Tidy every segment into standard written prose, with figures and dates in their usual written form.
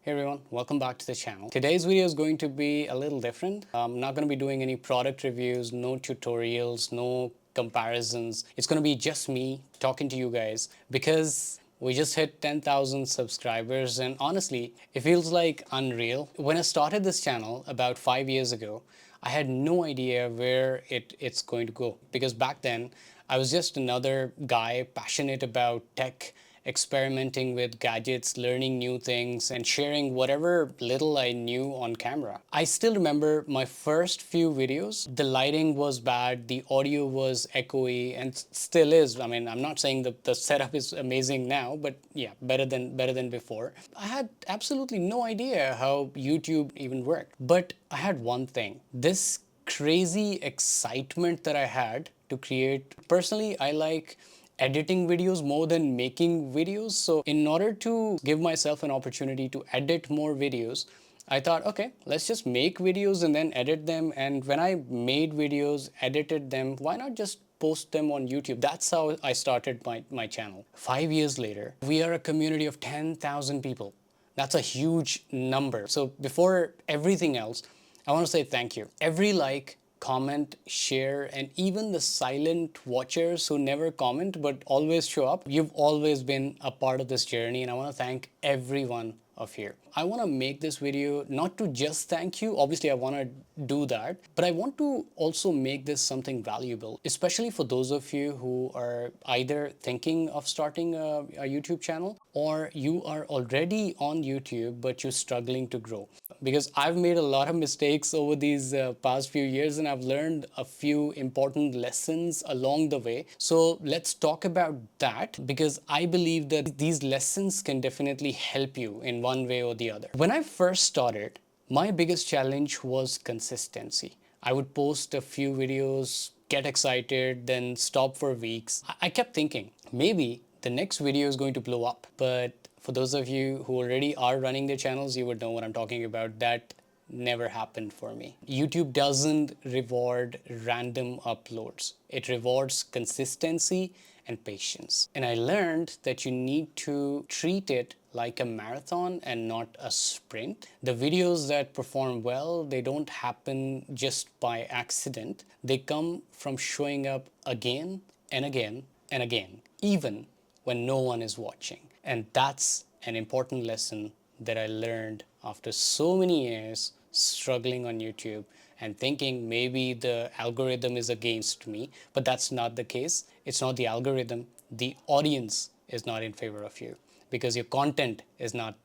Hey everyone, welcome back to the channel. Today's video is going to be a little different. I'm not going to be doing any product reviews, no tutorials, no comparisons. It's going to be just me talking to you guys because we just hit 10,000 subscribers and honestly, it feels like unreal. When I started this channel about 5 years ago, I had no idea where it's going to go because back then I was just another guy passionate about tech, experimenting with gadgets, learning new things, and sharing whatever little I knew on camera. I still remember my first few videos. The lighting was bad, the audio was echoey, and still is. I mean, I'm not saying that the setup is amazing now, but yeah, better than before. I had absolutely no idea how YouTube even worked. But I had one thing. This crazy excitement that I had to create. Personally, I like editing videos more than making videos. So in order to give myself an opportunity to edit more videos, I thought, okay, let's just make videos and then edit them. And when I made videos, edited them, why not just post them on YouTube? That's how I started my channel. 5 years later, we are a community of 10,000 people. That's a huge number. So before everything else, I want to say thank you. Every like, comment, share, and even the silent watchers who never comment but always show up, you've always been a part of this journey, and I want to thank every one of you. I want to make this video not to just thank you. Obviously, I want to do that, but I want to also make this something valuable, especially for those of you who are either thinking of starting a YouTube channel or you are already on YouTube but you're struggling to grow. Because I've made a lot of mistakes over these past few years and I've learned a few important lessons along the way. So let's talk about that because I believe that these lessons can definitely help you in one way or the other. When I first started, my biggest challenge was consistency. I would post a few videos, get excited, then stop for weeks. I kept thinking, maybe the next video is going to blow up. But for those of you who already are running their channels, you would know what I'm talking about. That never happened for me. YouTube doesn't reward random uploads. It rewards consistency and patience. And I learned that you need to treat it like a marathon and not a sprint. The videos that perform well, they don't happen just by accident. They come from showing up again and again and again, even when no one is watching. And that's an important lesson that I learned after so many years struggling on YouTube and thinking maybe the algorithm is against me, but that's not the case. It's not the algorithm. The audience is not in favor of you because your content is not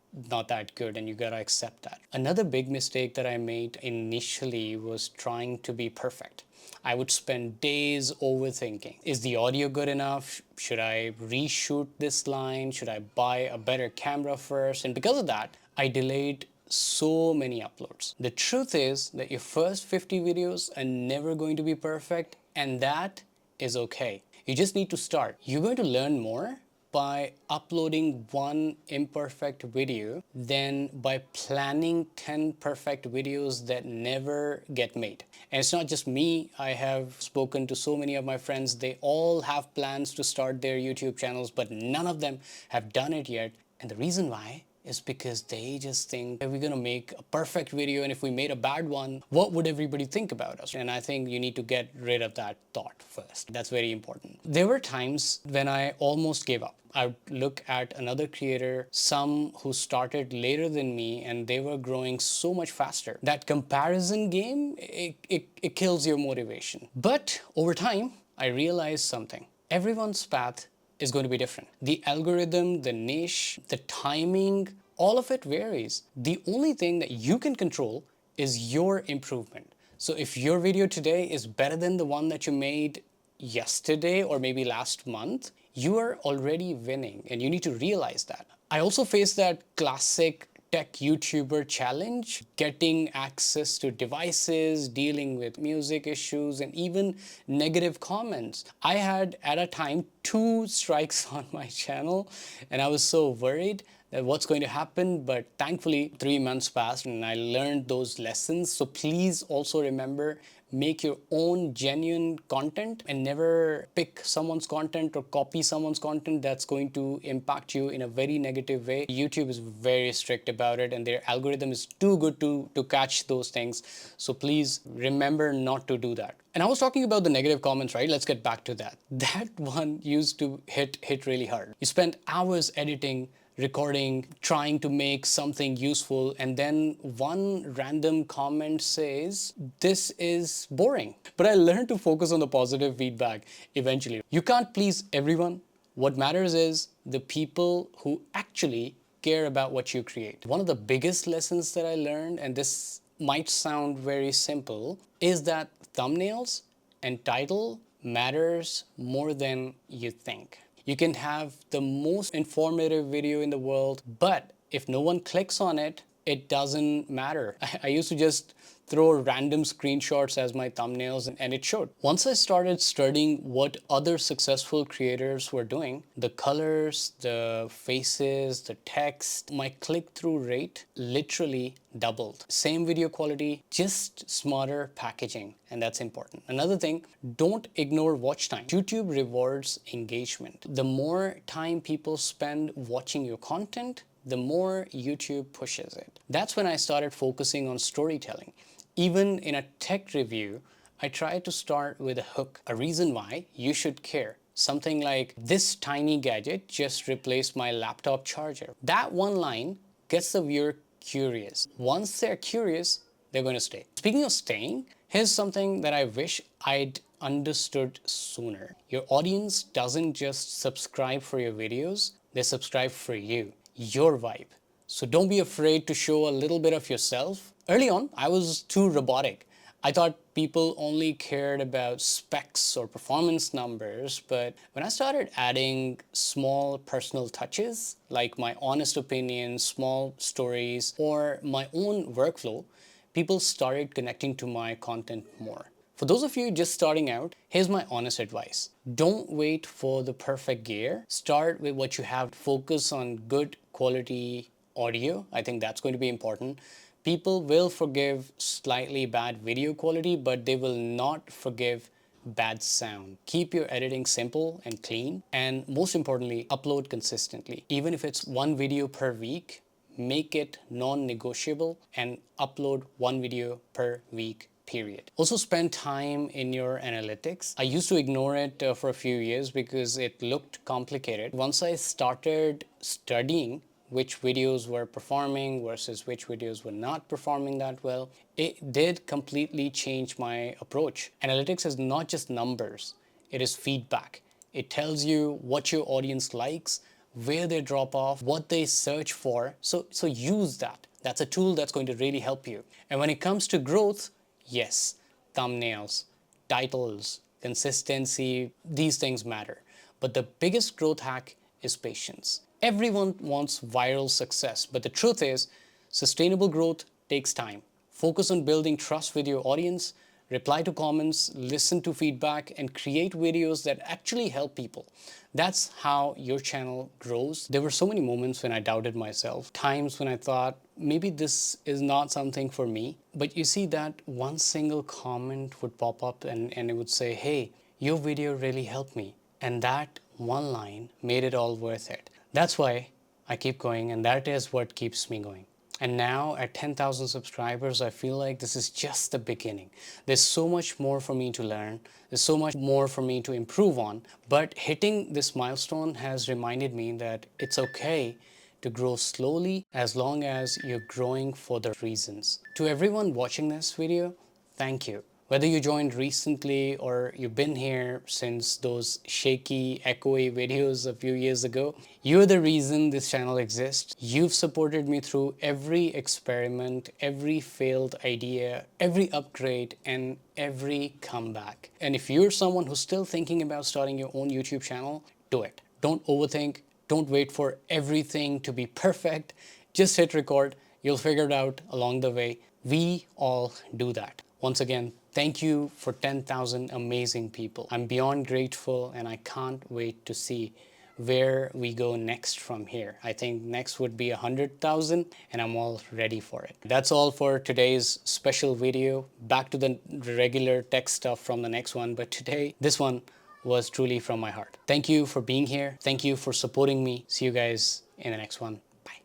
that good and you gotta accept that. Another big mistake that I made initially was trying to be perfect. I would spend days overthinking. Is the audio good enough? Should I reshoot this line? Should I buy a better camera first? And because of that, I delayed so many uploads. The truth is that your first 50 videos are never going to be perfect, and that is okay. You just need to start. You're going to learn more by uploading one imperfect video than by planning 10 perfect videos that never get made. And it's not just me. I have spoken to so many of my friends. They all have plans to start their YouTube channels, but none of them have done it yet. And the reason why is because they just think that we're gonna make a perfect video, and if we made a bad one, what would everybody think about us? And I think you need to get rid of that thought first. That's very important. There were times when I almost gave up. I would look at another creator, some who started later than me, and they were growing so much faster. That comparison game, it kills your motivation. But over time, I realized something. Everyone's path is going to be different. The algorithm, the niche, the timing, all of it varies. The only thing that you can control is your improvement. So if your video today is better than the one that you made yesterday or maybe last month, you are already winning and you need to realize that. I also faced that classic tech YouTuber challenge, getting access to devices, dealing with music issues, and even negative comments. I had at a time 2 strikes on my channel and I was so worried that what's going to happen, but thankfully 3 months passed and I learned those lessons. So please also remember, make your own genuine content and never pick someone's content or copy someone's content that's going to impact you in a very negative way. YouTube is very strict about it, and their algorithm is too good to catch those things. So please remember not to do that. And I was talking about the negative comments, right? Let's get back to that. That one used to hit really hard. You spent hours editing, recording, trying to make something useful, and then one random comment says, "This is boring." But I learned to focus on the positive feedback eventually. You can't please everyone. What matters is the people who actually care about what you create. One of the biggest lessons that I learned, and this might sound very simple, is that thumbnails and title matters more than you think. You can have the most informative video in the world, but if no one clicks on it, it doesn't matter. I used to just throw random screenshots as my thumbnails and it showed. Once I started studying what other successful creators were doing, the colors, the faces, the text, my click-through rate literally doubled. Same video quality, just smarter packaging, and that's important. Another thing, don't ignore watch time. YouTube rewards engagement. The more time people spend watching your content, the more YouTube pushes it. That's when I started focusing on storytelling. Even in a tech review, I try to start with a hook, a reason why you should care. Something like, "This tiny gadget just replaced my laptop charger." That one line gets the viewer curious. Once they're curious, they're going to stay. Speaking of staying, here's something that I wish I'd understood sooner. Your audience doesn't just subscribe for your videos, they subscribe for you, your vibe. So don't be afraid to show a little bit of yourself. Early on, I was too robotic. I thought people only cared about specs or performance numbers, but when I started adding small personal touches, like my honest opinions, small stories, or my own workflow, people started connecting to my content more. For those of you just starting out, here's my honest advice. Don't wait for the perfect gear. Start with what you have. Focus on good quality audio. I think that's going to be important. People will forgive slightly bad video quality, but they will not forgive bad sound. Keep your editing simple and clean, and most importantly, upload consistently. Even if it's one video per week, make it non-negotiable and upload one video per week. Period. Also spend time in your analytics. I used to ignore it for a few years because it looked complicated. Once I started studying which videos were performing versus which videos were not performing that well, it did completely change my approach. Analytics is not just numbers, it is feedback. It tells you what your audience likes, where they drop off, what they search for. So use that. That's a tool that's going to really help you. And when it comes to growth, yes, thumbnails, titles, consistency, these things matter. But the biggest growth hack is patience. Everyone wants viral success, but the truth is, sustainable growth takes time. Focus on building trust with your audience, reply to comments, listen to feedback, and create videos that actually help people. That's how your channel grows. There were so many moments when I doubted myself, times when I thought, maybe this is not something for me. But you see, that one single comment would pop up and it would say, "Hey, your video really helped me." And that one line made it all worth it. That's why I keep going, and that is what keeps me going. And now at 10,000 subscribers, I feel like this is just the beginning. There's so much more for me to learn. There's so much more for me to improve on. But hitting this milestone has reminded me that it's okay to grow slowly as long as you're growing for the reasons. To everyone watching this video, thank you. Whether you joined recently or you've been here since those shaky, echoey videos a few years ago, you're the reason this channel exists. You've supported me through every experiment, every failed idea, every upgrade, and every comeback. And if you're someone who's still thinking about starting your own YouTube channel, do it. Don't overthink. Don't wait for everything to be perfect. Just hit record. You'll figure it out along the way. We all do that. Once again, thank you for 10,000 amazing people. I'm beyond grateful, and I can't wait to see where we go next from here. I think next would be 100,000 and I'm all ready for it. That's all for today's special video. Back to the regular tech stuff from the next one, but today this one was truly from my heart. Thank you for being here. Thank you for supporting me. See you guys in the next one.